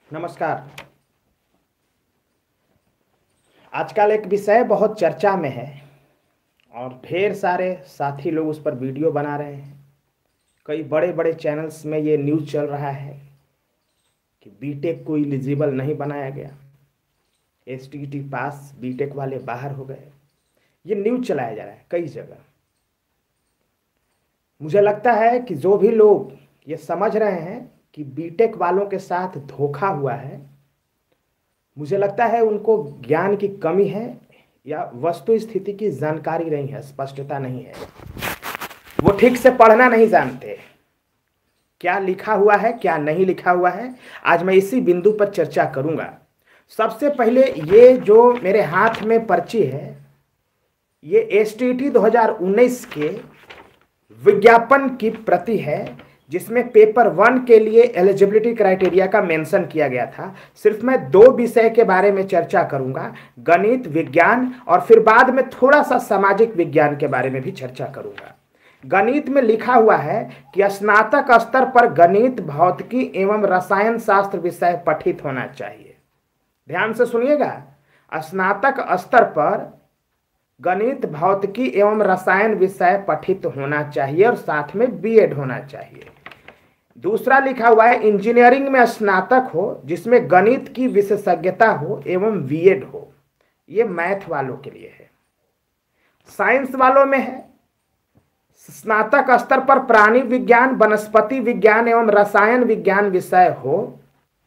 नमस्कार। आजकल एक विषय बहुत चर्चा में है और ढेर सारे साथी लोग उस पर वीडियो बना रहे हैं। कई बड़े बड़े चैनल्स में ये न्यूज़ चल रहा है कि बीटेक को एलिजिबल नहीं बनाया गया, एसटीईटी पास बीटेक वाले बाहर हो गए। ये न्यूज़ चलाया जा रहा है कई जगह। मुझे लगता है कि जो भी लोग ये समझ रहे हैं कि बीटेक वालों के साथ धोखा हुआ है, मुझे लगता है उनको ज्ञान की कमी है या वस्तु स्थिति की जानकारी नहीं है, स्पष्टता नहीं है। वो ठीक से पढ़ना नहीं जानते, क्या लिखा हुआ है क्या नहीं लिखा हुआ है। आज मैं इसी बिंदु पर चर्चा करूंगा। सबसे पहले ये जो मेरे हाथ में पर्ची है, ये एसटीईटी 2019 के विज्ञापन की प्रति है, जिसमें पेपर 1 के लिए एलिजिबिलिटी क्राइटेरिया का मेंशन किया गया था। सिर्फ मैं 2 विषय के बारे में चर्चा करूंगा, गणित विज्ञान, और फिर बाद में थोड़ा सा सामाजिक विज्ञान के बारे में भी चर्चा करूंगा। गणित में लिखा हुआ है कि स्नातक स्तर पर गणित, भौतिकी एवं रसायन शास्त्र विषय पठित होना चाहिए। ध्यान से सुनिएगा, स्नातक स्तर पर गणित, भौतिकी एवं रसायन विषय पठित होना चाहिए और साथ में बीएड होना चाहिए। दूसरा लिखा हुआ है इंजीनियरिंग में स्नातक हो जिसमें गणित की विशेषज्ञता हो एवं बीएड हो। ये मैथ वालों के लिए है। साइंस वालों में है स्नातक स्तर पर प्राणी विज्ञान, वनस्पति विज्ञान एवं रसायन विज्ञान विषय हो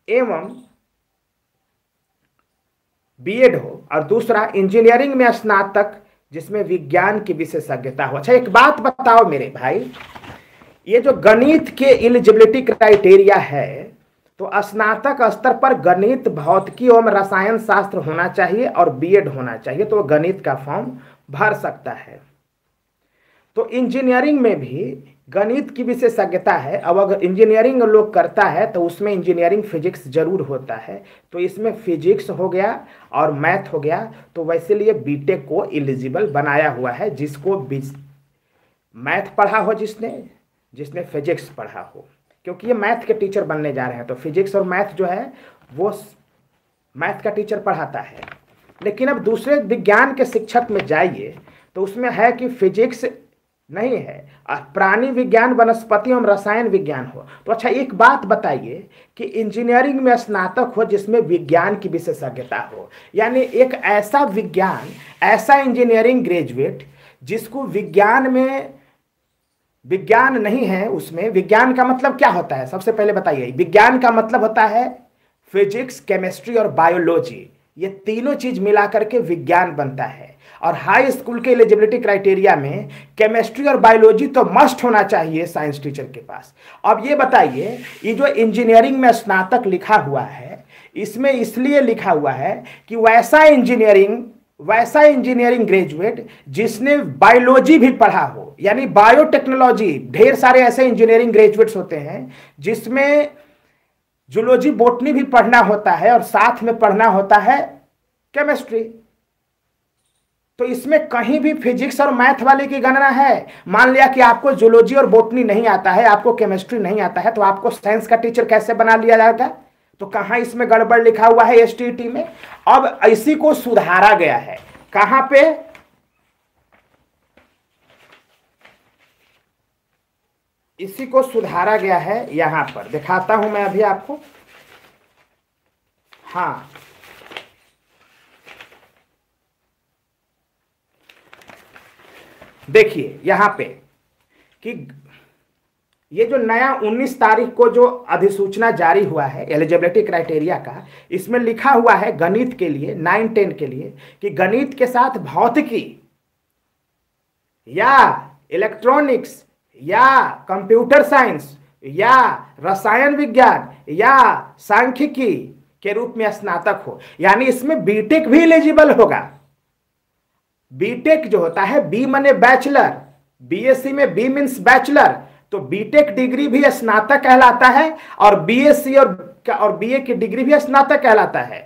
एवं बीएड हो। और दूसरा इंजीनियरिंग में स्नातक जिसमें विज्ञान की विशेषज्ञता हो। अच्छा, एक बात बताओ मेरे भाई, ये जो गणित के एलिजिबिलिटी क्राइटेरिया है, तो स्नातक स्तर पर गणित, भौतिकी एवं रसायन शास्त्र होना चाहिए और बीएड होना चाहिए, तो गणित का फॉर्म भर सकता है। तो इंजीनियरिंग में भी गणित की विशेषज्ञता है। अब अगर इंजीनियरिंग लोग करता है तो उसमें इंजीनियरिंग फिजिक्स जरूर होता है, तो इसमें फिजिक्स हो गया और मैथ हो गया, तो वैसे लिए बीटेक को एलिजिबल बनाया हुआ है। जिसको मैथ पढ़ा हो, जिसने फिजिक्स पढ़ा हो, क्योंकि ये मैथ के टीचर बनने जा रहे हैं, तो फिजिक्स और मैथ जो है वो मैथ का टीचर पढ़ाता है। लेकिन अब दूसरे विज्ञान के शिक्षक में जाइए तो उसमें है कि फिजिक्स नहीं है, प्राणी विज्ञान, वनस्पति एवं रसायन विज्ञान हो। तो अच्छा, एक बात बताइए कि इंजीनियरिंग में स्नातक हो जिसमें विज्ञान की विशेषज्ञता हो, यानी एक ऐसा विज्ञान, ऐसा इंजीनियरिंग ग्रेजुएट जिसको विज्ञान में विज्ञान नहीं है। उसमें विज्ञान का मतलब क्या होता है, सबसे पहले बताइए। विज्ञान का मतलब होता है फिजिक्स, केमिस्ट्री और बायोलॉजी, ये तीनों चीज मिलाकर के विज्ञान बनता है। और हाई स्कूल के एलिजिबिलिटी क्राइटेरिया में केमिस्ट्री और बायोलॉजी तो मस्ट होना चाहिए साइंस टीचर के पास। अब ये बताइए, ये जो इंजीनियरिंग में स्नातक लिखा हुआ है, इसमें इसलिए लिखा हुआ है कि वैसा इंजीनियरिंग ग्रेजुएट जिसने बायोलॉजी भी पढ़ा हो, यानी बायोटेक्नोलॉजी। ढेर सारे ऐसे इंजीनियरिंग ग्रेजुएट्स होते हैं जिसमें जूलॉजी, बॉटनी भी पढ़ना होता है और साथ में पढ़ना होता है केमिस्ट्री। तो इसमें कहीं भी फिजिक्स और मैथ वाले की गणना है। मान लिया कि आपको जूलॉजी और बॉटनी नहीं आता है, आपको केमिस्ट्री नहीं आता है, तो आपको साइंस का टीचर कैसे बना लिया जाएगा? तो कहां इसमें गड़बड़ लिखा हुआ है एसटीईटी में? अब इसी को सुधारा गया है। कहां पे? इसी को सुधारा गया है, यहां पर दिखाता हूं मैं अभी आपको। हाँ, देखिए यहां पे कि ये जो नया 19 तारीख को जो अधिसूचना जारी हुआ है एलिजिबिलिटी क्राइटेरिया का, इसमें लिखा हुआ है गणित के लिए 9-10 के लिए कि गणित के साथ भौतिकी या इलेक्ट्रॉनिक्स या कंप्यूटर साइंस या रसायन विज्ञान या सांख्यिकी के रूप में स्नातक हो। यानी इसमें बीटेक भी एलिजिबल होगा। बीटेक जो होता है, बी माने बैचलर, बीएससी में बी मींस बैचलर, तो बीटेक डिग्री भी स्नातक कहलाता है और बीएससी और बीए की डिग्री भी स्नातक कहलाता है।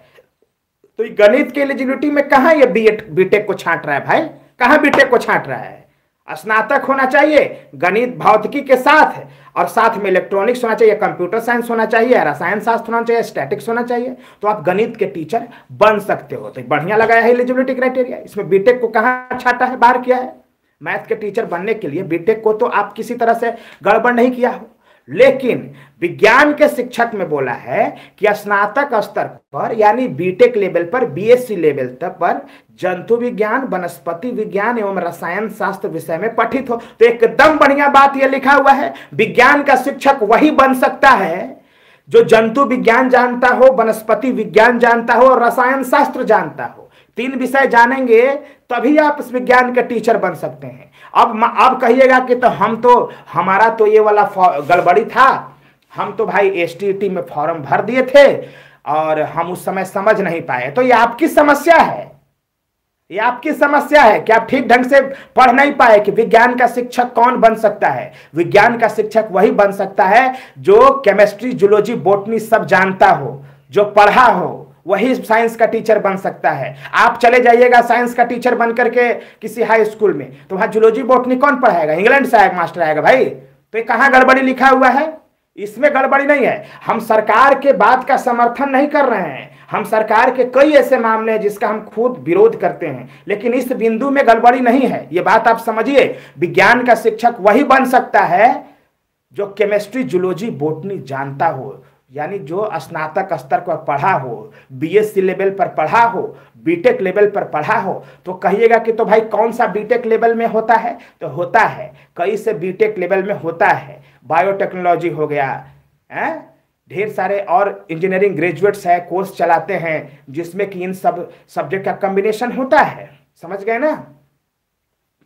तो गणित के एलिजिबिलिटी में कहां ये बीटेक को छांट रहा है भाई? कहां बीटेक को छांट रहा है? स्नातक होना चाहिए गणित भौतिकी के साथ, और साथ में इलेक्ट्रॉनिक्स होना चाहिए, कंप्यूटर साइंस होना चाहिए, रसायन शास्त्र होना चाहिए, स्टैटिक्स होना चाहिए, तो आप गणित के टीचर बन सकते हो। तो बढ़िया लगाया है एलिजिबिलिटी क्राइटेरिया। इसमें बीटेक को कहाँ छाटा है, बाहर किया है। मैथ के टीचर बनने के लिए बीटेक को तो आप किसी तरह से गड़बड़ नहीं किया हो, लेकिन विज्ञान के शिक्षक में बोला है कि स्नातक स्तर पर यानी बीटेक लेवल पर, बीएससी लेवल तक पर जंतु विज्ञान, वनस्पति विज्ञान एवं रसायन शास्त्र विषय में पठित हो। तो एकदम बढ़िया बात यह लिखा हुआ है, विज्ञान का शिक्षक वही बन सकता है जो जंतु विज्ञान जानता हो, वनस्पति विज्ञान जानता हो और रसायन शास्त्र जानता हो। 3 विषय जानेंगे तभी आप इस विज्ञान के टीचर बन सकते हैं। अब कहिएगा कि तो हमारा तो ये वाला गड़बड़ी था, हम तो भाई एसटीईटी में फॉर्म भर दिए थे और हम उस समय समझ नहीं पाए। तो ये आपकी समस्या है, ये आपकी समस्या है कि आप ठीक ढंग से पढ़ नहीं पाए कि विज्ञान का शिक्षक कौन बन सकता है। विज्ञान का शिक्षक वही बन सकता है जो केमिस्ट्री, जूलॉजी, बॉटनी सब जानता हो, जो पढ़ा हो, वही साइंस का टीचर बन सकता है। आप चले जाइएगा साइंस का टीचर बन करके किसी हाई स्कूल में, तो वहां जूलॉजी बॉटनी कौन पढ़ाएगा? इंग्लैंड से आएगा मास्टर आएगा भाई। तो ये कहां गड़बड़ी लिखा हुआ है? इसमें गड़बड़ी नहीं है। हम सरकार के बात का समर्थन नहीं कर रहे हैं, हम सरकार के कई ऐसे मामले हैं जिसका हम खुद विरोध करते हैं, लेकिन इस बिंदु में गड़बड़ी नहीं है। ये बात आप समझिए, विज्ञान का शिक्षक वही बन सकता है जो केमिस्ट्री, जूलॉजी, बॉटनी जानता हो, यानी जो स्नातक स्तर पर पढ़ा हो, बीएससी लेवल पर पढ़ा हो, बीटेक लेवल पर पढ़ा हो। तो कहिएगा कि तो भाई कौन सा बीटेक लेवल में होता है? तो होता है, कई से बीटेक लेवल में होता है। बायोटेक्नोलॉजी हो गया है, ढेर सारे और इंजीनियरिंग ग्रेजुएट्स है, कोर्स चलाते हैं जिसमें कि इन सब सब्जेक्ट का कॉम्बिनेशन होता है। समझ गए ना?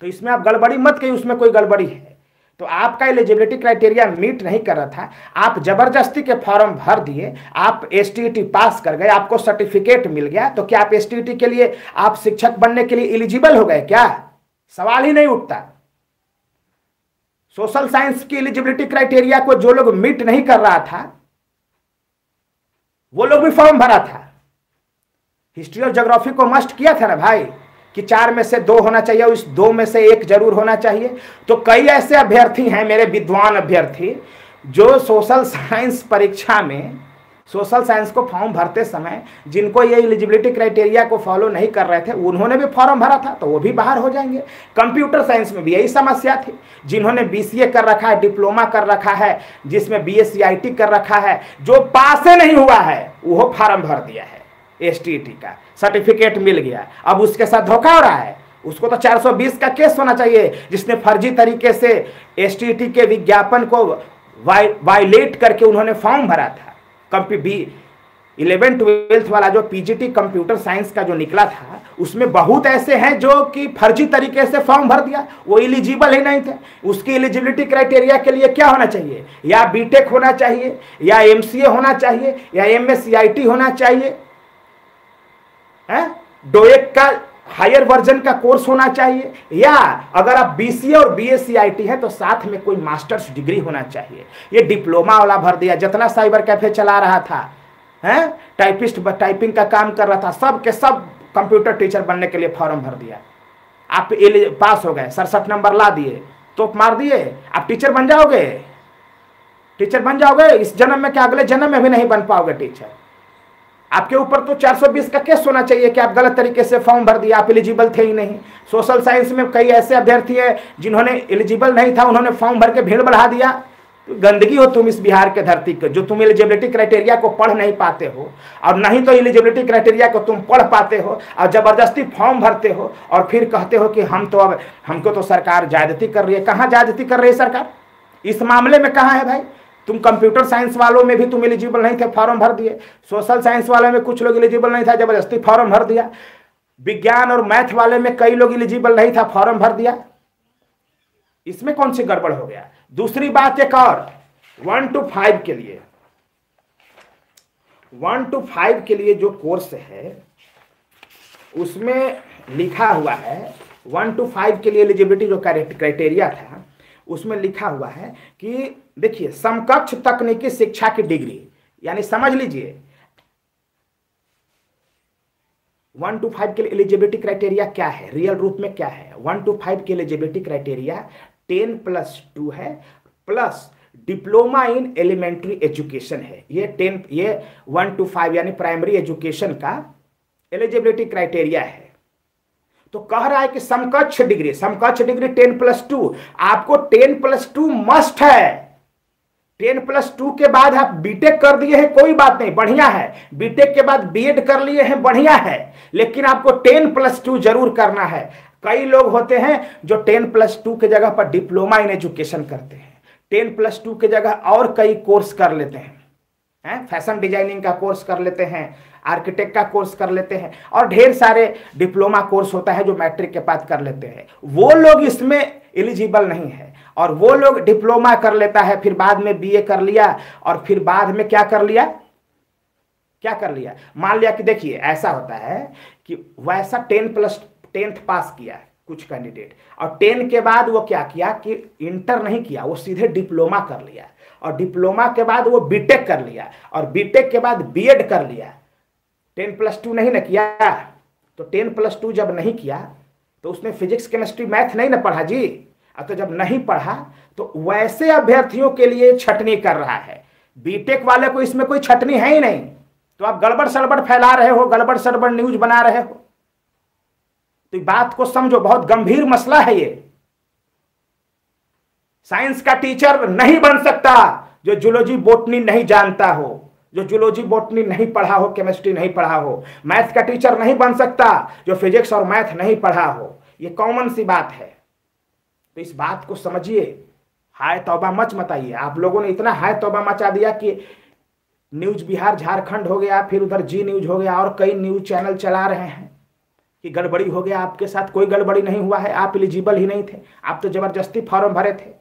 तो इसमें आप गड़बड़ी मत कहिए, उसमें कोई गड़बड़ी है। तो आपका एलिजिबिलिटी क्राइटेरिया मीट नहीं कर रहा था, आप जबरदस्ती के फॉर्म भर दिए, आप एसटीईटी पास कर गए, आपको सर्टिफिकेट मिल गया, तो क्या आप एसटीईटी के लिए, आप शिक्षक बनने के लिए एलिजिबल हो गए क्या? सवाल ही नहीं उठता। सोशल साइंस की एलिजिबिलिटी क्राइटेरिया को जो लोग मीट नहीं कर रहा था वो लोग भी फॉर्म भरा था। हिस्ट्री और ज्योग्राफी को मस्ट किया था ना भाई कि 4 में से 2 होना चाहिए, उस 2 में से 1 जरूर होना चाहिए। तो कई ऐसे अभ्यर्थी हैं, मेरे विद्वान अभ्यर्थी, जो सोशल साइंस परीक्षा में, सोशल साइंस को फॉर्म भरते समय जिनको ये एलिजिबिलिटी क्राइटेरिया को फॉलो नहीं कर रहे थे, उन्होंने भी फॉर्म भरा था, तो वो भी बाहर हो जाएंगे। कंप्यूटर साइंस में भी यही समस्या थी, जिन्होंने बीसीए कर रखा है, डिप्लोमा कर रखा है, जिसमें बीएससीआईटी कर रखा है, जो पास नहीं हुआ है वो फॉर्म भर दिया है, एसटीईटी का सर्टिफिकेट मिल गया, अब उसके साथ धोखा हो रहा है। उसको तो 420 का केस होना चाहिए, जिसने फर्जी तरीके से एसटीईटी के विज्ञापन को वायलेट करके उन्होंने फॉर्म भरा था। 11th-12th वाला जो पीजीटी कंप्यूटर साइंस का जो निकला था, उसमें बहुत ऐसे हैं जो कि फर्जी तरीके से फॉर्म भर दिया, वो एलिजिबल ही नहीं थे। उसकी एलिजिबिलिटी क्राइटेरिया के लिए क्या होना चाहिए? या बीटेक होना चाहिए, या एमसीए होना चाहिए, या एमएससीआईटी होना चाहिए, डोएक का हायर वर्जन का कोर्स होना चाहिए, या अगर आप बीसीए और बीएससीआईटी है तो साथ में कोई मास्टर्स डिग्री होना चाहिए। ये डिप्लोमा वाला भर दिया, जितना साइबर कैफे चला रहा था, टाइपिस्ट टाइपिंग का काम कर रहा था, सब के सब कंप्यूटर टीचर बनने के लिए फॉर्म भर दिया। आप पास हो गए, 67 नंबर ला दिए, तो मार दिए, आप टीचर बन जाओगे। टीचर बन जाओगे इस जन्म में, क्या अगले जन्म में भी नहीं बन पाओगे टीचर। आपके ऊपर तो 420 का केस होना चाहिए कि आप गलत तरीके से फॉर्म भर दिया, आप एलिजिबल थे ही नहीं। सोशल साइंस में कई ऐसे अभ्यर्थी हैं जिन्होंने एलिजिबल नहीं था, उन्होंने फॉर्म भर के भीड़ बढ़ा दिया। तो गंदगी हो तुम इस बिहार के धरती के, जो तुम एलिजिबिलिटी क्राइटेरिया को पढ़ नहीं पाते हो, और नहीं तो एलिजिबिलिटी क्राइटेरिया को तुम पढ़ पाते हो और जबरदस्ती फॉर्म भरते हो, और फिर कहते हो कि हमको तो सरकार ज्यादती कर रही है। कहाँ ज्यादती कर रही है सरकार? इस मामले में कहाँ है भाई? तुम कंप्यूटर साइंस वालों में भी तुम एलिजिबल नहीं थे, फॉर्म भर दिए। सोशल साइंस वालों में कुछ लोग एलिजिबल नहीं था, जबरदस्ती फॉर्म भर दिया। विज्ञान और मैथ वाले में कई लोग एलिजिबल नहीं था, फॉर्म भर दिया। इसमें कौन सी गड़बड़ हो गया? दूसरी बात एक और, 1 to 5 के लिए, 1 to 5 के लिए जो कोर्स है उसमें लिखा हुआ है, 1 to 5 के लिए एलिजिबिलिटी जो क्राइटेरिया था उसमें लिखा हुआ है कि देखिए, समकक्ष तकनीकी शिक्षा की डिग्री, यानी समझ लीजिए 1 to 5 के लिए एलिजिबिलिटी क्राइटेरिया क्या है, रियल रूप में क्या है? 1 to 5 के एलिजिबिलिटी क्राइटेरिया 10+2 है, plus diploma in elementary education है। ये 1 to 5 यानी प्राइमरी एजुकेशन का एलिजिबिलिटी क्राइटेरिया है। तो कह रहा है कि समकक्ष डिग्री 10+2, आपको 10+2 मस्ट है। 10+2 के बाद आप बीटेक कर दिए हैं, कोई बात नहीं, बढ़िया है। बीटेक के बाद बीएड कर लिए हैं, बढ़िया है, लेकिन आपको 10+2 जरूर करना है। कई लोग होते हैं जो 10+2 के जगह पर डिप्लोमा इन एजुकेशन करते हैं, 10+2 के जगह और कई कोर्स कर लेते हैं, फैशन डिजाइनिंग का कोर्स कर लेते हैं, आर्किटेक्ट का कोर्स कर लेते हैं, और ढेर सारे डिप्लोमा कोर्स होता है जो मैट्रिक के बाद कर लेते हैं। वो लोग इसमें एलिजिबल नहीं है, और वो लोग डिप्लोमा कर लेता है, फिर बाद में बीए कर लिया, और फिर बाद में क्या कर लिया, मान लिया कि देखिए ऐसा होता है कि वैसा 10th पास किया कुछ कैंडिडेट, और 10 के बाद वो क्या किया कि इंटर नहीं किया, वो सीधे डिप्लोमा कर लिया, और डिप्लोमा के बाद वो बीटेक कर लिया, और बीटेक के बाद बीएड कर लिया। 10+2 नहीं ना किया, तो 10+2 जब नहीं किया तो उसने फिजिक्स केमिस्ट्री मैथ नहीं ना पढ़ा जी। तो जब नहीं पढ़ा तो वैसे अभ्यर्थियों के लिए छटनी कर रहा है। बीटेक वाले को इसमें कोई छटनी है ही नहीं, तो आप गड़बड़ सड़बड़ फैला रहे हो, गड़बड़ सड़बड़ न्यूज बना रहे हो। तो बात को समझो, बहुत गंभीर मसला है ये। साइंस का टीचर नहीं बन सकता जो जूलॉजी बॉटनी नहीं जानता हो, जो जूलॉजी बॉटनी नहीं पढ़ा हो, केमिस्ट्री नहीं पढ़ा हो। मैथ का टीचर नहीं बन सकता जो फिजिक्स और मैथ नहीं पढ़ा हो। ये कॉमन सी बात है। तो इस बात को समझिए, हाय तौबा मच मचाइए। आप लोगों ने इतना हाय तौबा मचा दिया कि न्यूज बिहार झारखंड हो गया, फिर उधर जी न्यूज हो गया, और कई न्यूज चैनल चला रहे हैं कि गड़बड़ी हो गया। आपके साथ कोई गड़बड़ी नहीं हुआ है, आप एलिजिबल ही नहीं थे, आप तो जबरदस्ती फॉर्म भरे थे।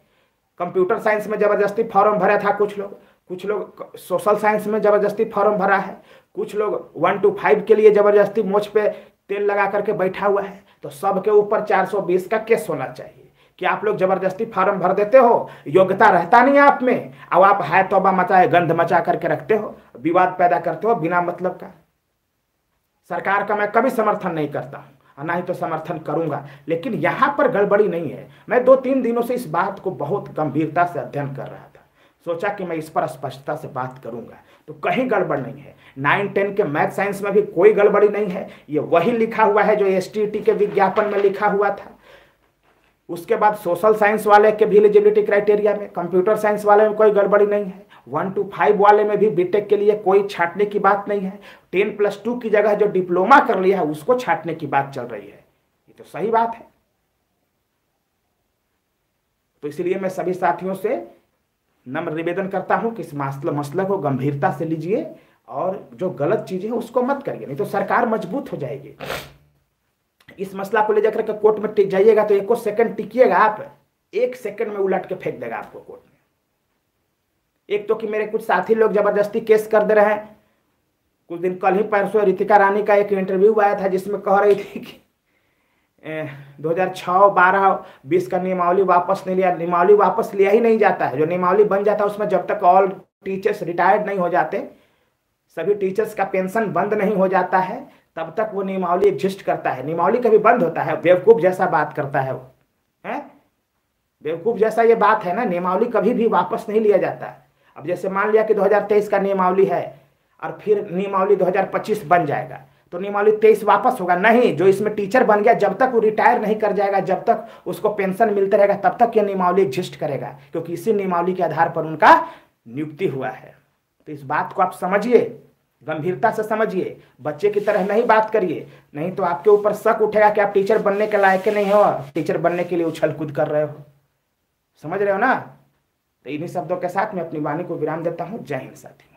कंप्यूटर साइंस में जबरदस्ती फॉर्म भरा था कुछ लोग सोशल साइंस में जबरदस्ती फॉर्म भरा है, कुछ लोग 1 to 5 के लिए जबरदस्ती मोच पे तेल लगा करके बैठा हुआ है। तो सबके ऊपर 420 का केस होना चाहिए कि आप लोग जबरदस्ती फॉर्म भर देते हो, योग्यता रहता नहीं है आप में, अब आप हाय तौबा मचाए गंध मचा करके रखते हो, विवाद पैदा करते हो बिना मतलब का। सरकार का मैं कभी समर्थन नहीं करता हूं, और ना ही तो समर्थन करूंगा, लेकिन यहां पर गड़बड़ी नहीं है। मैं 2-3 दिनों से इस बात को बहुत गंभीरता से अध्ययन कर रहा था, सोचा कि मैं इस पर स्पष्टता से बात करूंगा। तो कहीं गड़बड़ नहीं है। 9-10 के मैथ साइंस में भी कोई गड़बड़ी नहीं है। ये वही लिखा हुआ है जो एसटीईटी के विज्ञापन में लिखा हुआ था। उसके बाद सोशल साइंस वाले के भी एलिजिबिलिटी क्राइटेरिया में, कंप्यूटर साइंस वाले में कोई गड़बड़ी नहीं है। 1 to 5 वाले में भी बीटेक के लिए कोई छांटने की बात नहीं है। 10+2 की जगह जो डिप्लोमा कर लिया है उसको छांटने की बात चल रही है। ये तो सही बात है। तो इसलिए मैं सभी साथियों से नम्र निवेदन करता हूं कि इस मसले को गंभीरता से लीजिए, और जो गलत चीजें हैं उसको मत करिए, नहीं तो सरकार मजबूत हो जाएगी। इस मसला को ले जाकर के कोर्ट में टिक जाइएगा तो 1 सेकंड टिकिएगा आप, 1 सेकंड में उलट के फेंक देगा आपको कोर्ट में। एक तो कि मेरे कुछ साथी लोग जबरदस्ती केस कर दे रहे हैं। कुछ दिन कल ही परसों रितिका रानी का एक इंटरव्यू आया था जिसमें कह रही थी कि 2006, 12, 20 का नियमावली वापस नहीं लिया। नियमावली वापस लिया ही नहीं जाता है। जो नियमावली बन जाता है उसमें जब तक ऑल टीचर्स रिटायर्ड नहीं हो जाते, सभी टीचर्स का पेंशन बंद नहीं हो जाता है, तब तक वो नियमावली एग्जिस्ट करता है। नियमावली कभी बंद होता है? बेवकूफ जैसा बात करता है वो, है बेवकूफ जैसा ये बात है ना। नियमावली कभी भी वापस नहीं लिया जाता। अब जैसे मान लिया कि 2023 का नियमावली है और फिर नियमावली 2025 बन जाएगा, तो नियमावली 23 वापस होगा नहीं। जो इसमें टीचर बन गया जब तक वो रिटायर नहीं कर जाएगा, जब तक उसको पेंशन मिलता रहेगा, तब तक ये नियमावली एग्जिस्ट करेगा, क्योंकि इसी नियमावली के आधार पर उनका नियुक्ति हुआ है। तो इस बात को आप समझिए, गंभीरता से समझिए, बच्चे की तरह नहीं बात करिए, नहीं तो आपके ऊपर शक उठेगा कि आप टीचर बनने के लायक नहीं हो, टीचर बनने के लिए उछल कूद कर रहे हो। समझ रहे हो ना? तो इन्हीं शब्दों के साथ मैं अपनी वाणी को विराम देता हूं। जय हिंद साथी।